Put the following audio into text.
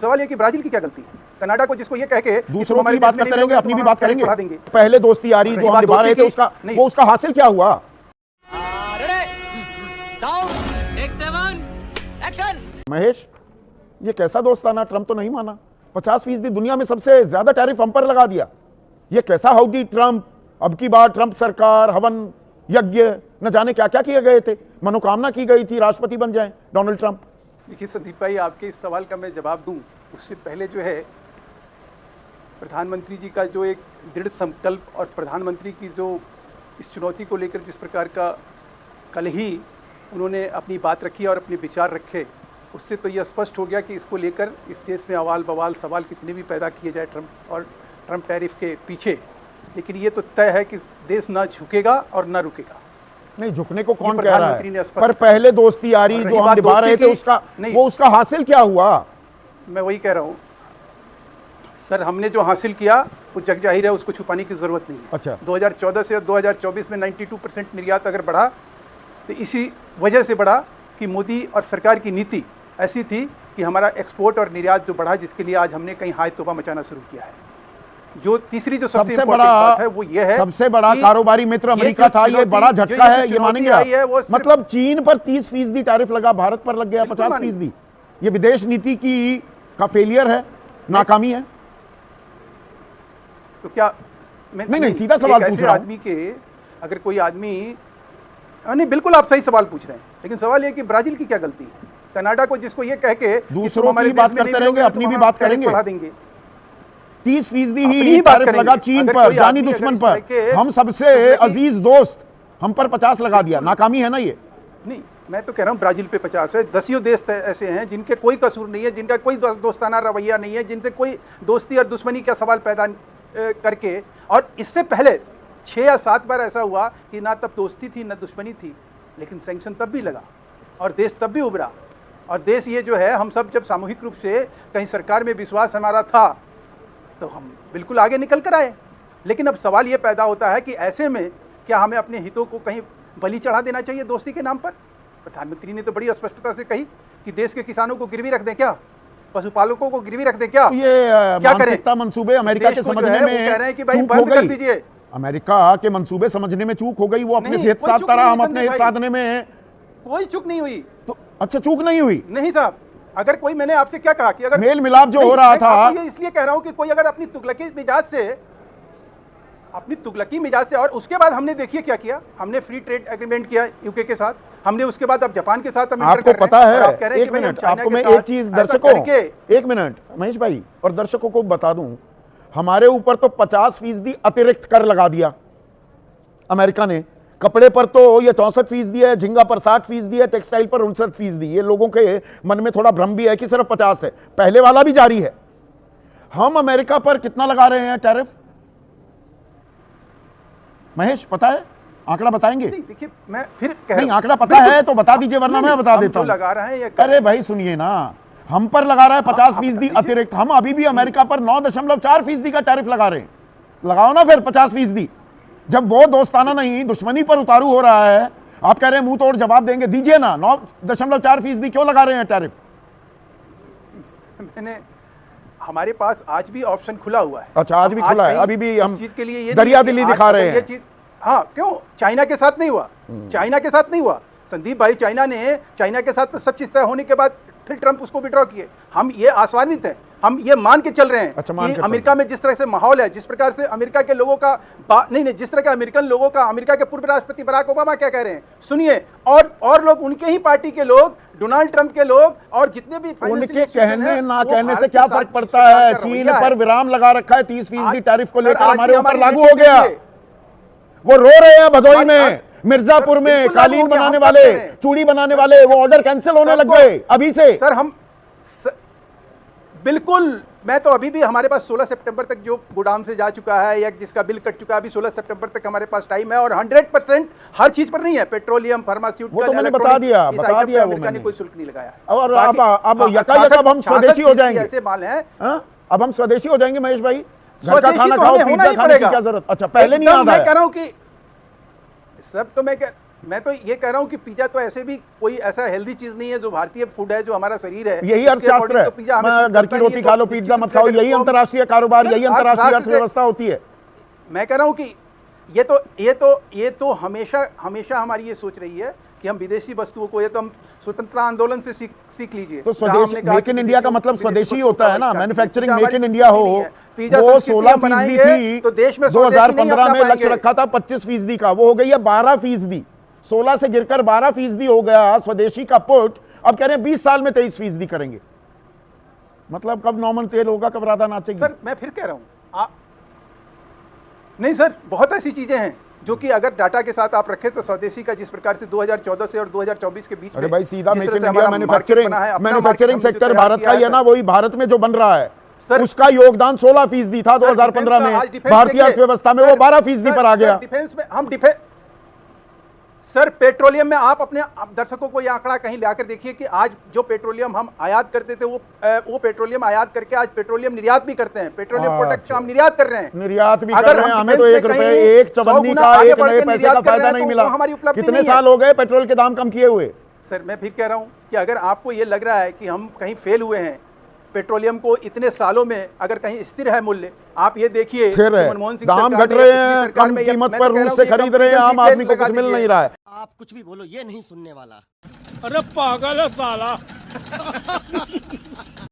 सवाल ये कि ब्राजील की क्या गलती है? कनाडा को जिसको ये कह के दूसरों की बात करते रहेंगे, अपनी भी बात करेंगे। पहले दोस्ती यारी जो हम निभा रहे थे उसका हासिल क्या हुआ? महेश, ये कैसा दोस्ताना? ट्रंप तो नहीं माना, 50% दुनिया में सबसे ज्यादा टैरिफ हम पर लगा दिया। ये कैसा हाउडी ट्रंप? अब की बार ट्रंप सरकार हवन यज्ञ न जाने क्या क्या किए गए थे, मनोकामना की गई थी राष्ट्रपति बन जाएं डोनाल्ड ट्रंप। देखिए संदीप भाई, आपके इस सवाल का मैं जवाब दूं उससे पहले जो है प्रधानमंत्री जी का जो एक दृढ़ संकल्प और प्रधानमंत्री की जो इस चुनौती को लेकर जिस प्रकार का कल ही उन्होंने अपनी बात रखी और अपने विचार रखे, उससे तो यह स्पष्ट हो गया कि इसको लेकर इस देश में अवाल बवाल सवाल कितने भी पैदा किए जाए ट्रंप टैरिफ के पीछे, लेकिन ये तो तय है कि देश ना झुकेगा और ना रुकेगा। नहीं, झुकने को कौन कह रहा है? पर पहले दोस्ती यारी जो हम निभा रहे थे उसका हासिल क्या हुआ? मैं वही कह रहा हूँ सर, हमने जो हासिल किया वो जग जाहिर है, उसको छुपाने की जरूरत नहीं है। अच्छा, 2014 से 2024 में 92% निर्यात अगर बढ़ा तो इसी वजह से बढ़ा कि मोदी और सरकार की नीति ऐसी थी कि हमारा एक्सपोर्ट और निर्यात जो बढ़ा, जिसके लिए आज हमने कहीं हाय तौबा मचाना शुरू किया है। जो तीसरी जो सबसे बड़ा बात है वो ये है, सबसे बड़ा कारोबारी मित्र अमेरिका था, ये बड़ा झटका है, ये मानेंगे आप? मतलब चीन पर 30% टैरिफ लगा, भारत पर लग गया 50%। ये विदेश नीति का फेलियर है, नाकामी है। तो क्या नहीं, सीधा सवाल पूछ रहा हूं। आदमी के अगर कोई आदमी, नहीं बिल्कुल आप सही सवाल पूछ रहे हैं, लेकिन सवाल ये कि ब्राजील की क्या गलती है? कनाडा को जिसको ये कह के दूसरों की बात करते रहेंगे, अपनी भी बात करेंगे। 30% ही टैरिफ लगा चीन पर, जानी दुश्मन पर। हम सबसे अजीज दोस्त, हम पर 50 लगा दिया। नाकामी है ना ये? नहीं, मैं तो कह रहा हूँ ब्राजील पे 50 है। 10 देश ऐसे हैं जिनके कोई कसूर नहीं है, जिनका कोई दोस्ताना रवैया नहीं है, जिनसे कोई दोस्ती और दुश्मनी का सवाल पैदा करके, और इससे पहले 6 या 7 बार ऐसा हुआ कि ना तब दोस्ती थी ना दुश्मनी थी, लेकिन सैंक्शन तब भी लगा और देश तब भी उभरा। और देश ये जो है, हम सब जब सामूहिक रूप से कहीं सरकार में विश्वास हमारा था तो हम बिल्कुल आगे निकल कर आए। लेकिन अब सवाल ये पैदा होता है कि ऐसे में क्या हमें अपने हितों को कहीं बलि चढ़ा देना चाहिए दोस्ती के नाम पर? प्रधानमंत्री ने तो बड़ी स्पष्टता से कही कि देश के किसानों को गिरवी रख दें क्या, पशुपालकों को गिरवी रख दें क्या? ये क्या करें? मंसूबे अमेरिका के समझने में कह रहे हैं कि भाई बंद कर दीजिए। अमेरिका के मंसूबे समझने में चूक हो गई, वो अपने हित साधता रहा, हम अपने हित साधने में कोई चूक नहीं हुई। तो अच्छा, चूक नहीं हुई? नहीं साहब, अगर कोई, मैंने आपसे क्या कहा कि अगर मेल मिलाप जो हो रहा था, ये इसलिए कह रहा हूं कि कोई अगर अपनी तुगलकी मिजाज से, और उसके बाद हमने देखिए क्या किया, हमने फ्री ट्रेड एग्रीमेंट किया यूके के साथ, हमने उसके बाद अब जापान के साथ आपको पता है, एक मिनट आपको मैं एक चीज दर्शकों, एक मिनट महेश भाई और दर्शकों को बता दूं, हमारे ऊपर तो 50% अतिरिक्त कर लगा दिया अमेरिका ने। कपड़े पर तो ये 64% है, झींगा पर 60% है, टेक्सटाइल पर 59%। ये लोगों के मन में थोड़ा भ्रम भी है कि सिर्फ 50 है, पहले वाला भी जारी है। हम अमेरिका पर कितना लगा रहे हैं टैरिफ? महेश पता है? आंकड़ा बताएंगे? देखिए मैं फिर नहीं, आंकड़ा पता है तो बता दीजिए, वरना मैं बता देता हूं। लगा रहे हैं अरे भाई सुनिए ना, हम पर लगा रहा है 50% अतिरिक्त। हम अभी भी अमेरिका पर 9.4% का टैरिफ लगा रहे हैं। लगाओ ना फिर 50%। जब वो दोस्ताना नहीं दुश्मनी पर उतारू हो रहा है, आप कह रहे हैं मुंह तोड़ जवाब देंगे, दीजिए ना। 9.4% क्यों लगा रहे हैं टैरिफ? मैंने, हमारे पास आज भी ऑप्शन खुला हुआ है। अच्छा, आज भी खुला है? अभी भी हम चीज के लिए दरिया दिल्ली दिखा रहे हैं। हाँ, क्यों? चाइना के साथ नहीं हुआ, चाइना के साथ नहीं हुआ संदीप भाई। चाइना के साथ तो सब चीज तय होने के बाद फिर ट्रंप उसको विड्रॉ किए। हम ये आश्वासित हैं, हम ये मान के चल रहे हैं। अच्छा, कि अमेरिका में जिस तरह से माहौल है, जिस प्रकार से अमेरिका के लोगों का नहीं, जिस तरह के अमेरिकन लोगों का, अमेरिका के पूर्व राष्ट्रपति बराक ओबामा क्या कह रहे हैं सुनिए, और लोग, उनके ही पार्टी के लोग, डोनाल्ड ट्रंप के लोग, और जितने भी उनके कहने ना कहने से क्या फर्क पड़ता है? चीन पर विराम लगा रखा है 30% टैरिफ को लेकर, हमारे ऊपर लागू हो गया। वो रो रहे हैं भदोई में, मिर्जापुर में कालीन बनाने वाले, चूड़ी बनाने वाले, वो ऑर्डर कैंसिल होने लग गए अभी से। सर हम बिल्कुल, मैं तो अभी भी, हमारे पास 16 सितंबर तक जो गोदाम से जा चुका है या जिसका बिल कट चुका है, अभी 16 सितंबर तक हमारे पास टाइम है। और 100% हर चीज पर नहीं है, पेट्रोलियम, फार्मास्यूटिकल, वो तो मैंने बता दिया वो मैंने कोई शुल्क नहीं लगाया। और अब यकायक हम स्वदेशी हो जाएंगे। ऐसे माल है, अब हम स्वदेशी हो जाएंगे महेश भाई। घर का खाना खाओ, पिज्जा खाने की क्या जरूरत? अच्छा, पहले नहीं आता है। मैं कह रहा हूं कि सब तो मैं मैं तो ये कह रहा हूँ कि पिज्जा तो ऐसे भी कोई ऐसा हेल्दी चीज नहीं है, जो भारतीय फूड है, जो हमारा शरीर है, यही अर्थशास्त्र है। घर की रोटी खा लो, पिज्जा मत खाओ, यही अंतर्राष्ट्रीय कारोबार, यही अंतर्राष्ट्रीय अर्थव्यवस्था होती है। मैं कह रहा हूँ कि ये तो हमेशा हमारी ये सोच रही है कि हम विदेशी वस्तुओं को, ये तो हम स्वतंत्रता आंदोलन से सीख लीजिए। तो स्वदेशी, मेक इन इंडिया का मतलब स्वदेशी होता है ना, मैन्युफैक्चरिंग मेक इन इंडिया हो। वो 16% थी तो देश में 2015 में लक्ष्य रखा था 25% का, वो हो गई है 12%। 16 से गिरकर 12% हो गया स्वदेशी का पुट। अब कह रहे हैं 20 साल में 23% करेंगे। मतलब कब नॉर्मल तेल होगा, कब राधा नाचेगी? सर मैं फिर कह रहा हूं, नहीं सर, बहुत ऐसी चीजें हैं जो कि अगर डाटा के साथ आप रखें तो स्वदेशी का जिस प्रकार से 2014 से और 2024 के बीच, अरे भाई सीधा make in India manufacturing sector Bharat का ही है ना, वही भारत में जो बन रहा है सर, उसका योगदान 16% था 2015 में, भारतीय अर्थव्यवस्था में वो 12% पर आ गया। डिफेंस में हम सर पेट्रोलियम में आप अपने दर्शकों को यह आंकड़ा कहीं लाकर देखिए कि आज जो पेट्रोलियम हम आयात करते थे वो पेट्रोलियम आयात करके आज पेट्रोलियम निर्यात भी करते हैं। पेट्रोलियम प्रोडक्ट का हम निर्यात कर रहे हैं, निर्यात भी कर रहे हैं। हमें तो 1 रुपए, 1 चवन्नी का, 1 नए पैसे का फायदा नहीं मिला। कितने साल हो गए पेट्रोल के दाम कम किए हुए? सर मैं फिर कह रहा हूं कि अगर आपको ये लग रहा है कि हम कहीं फेल हुए हैं, पेट्रोलियम को इतने सालों में अगर कहीं स्थिर है मूल्य, आप ये देखिए मनमोहन सिंह दाम घट रहे हैं, कम कीमत पर रूस से खरीद रहे हैं, आम आदमी को कुछ मिल नहीं रहा है। आप कुछ भी बोलो, ये नहीं सुनने वाला। अरे पागल है साला।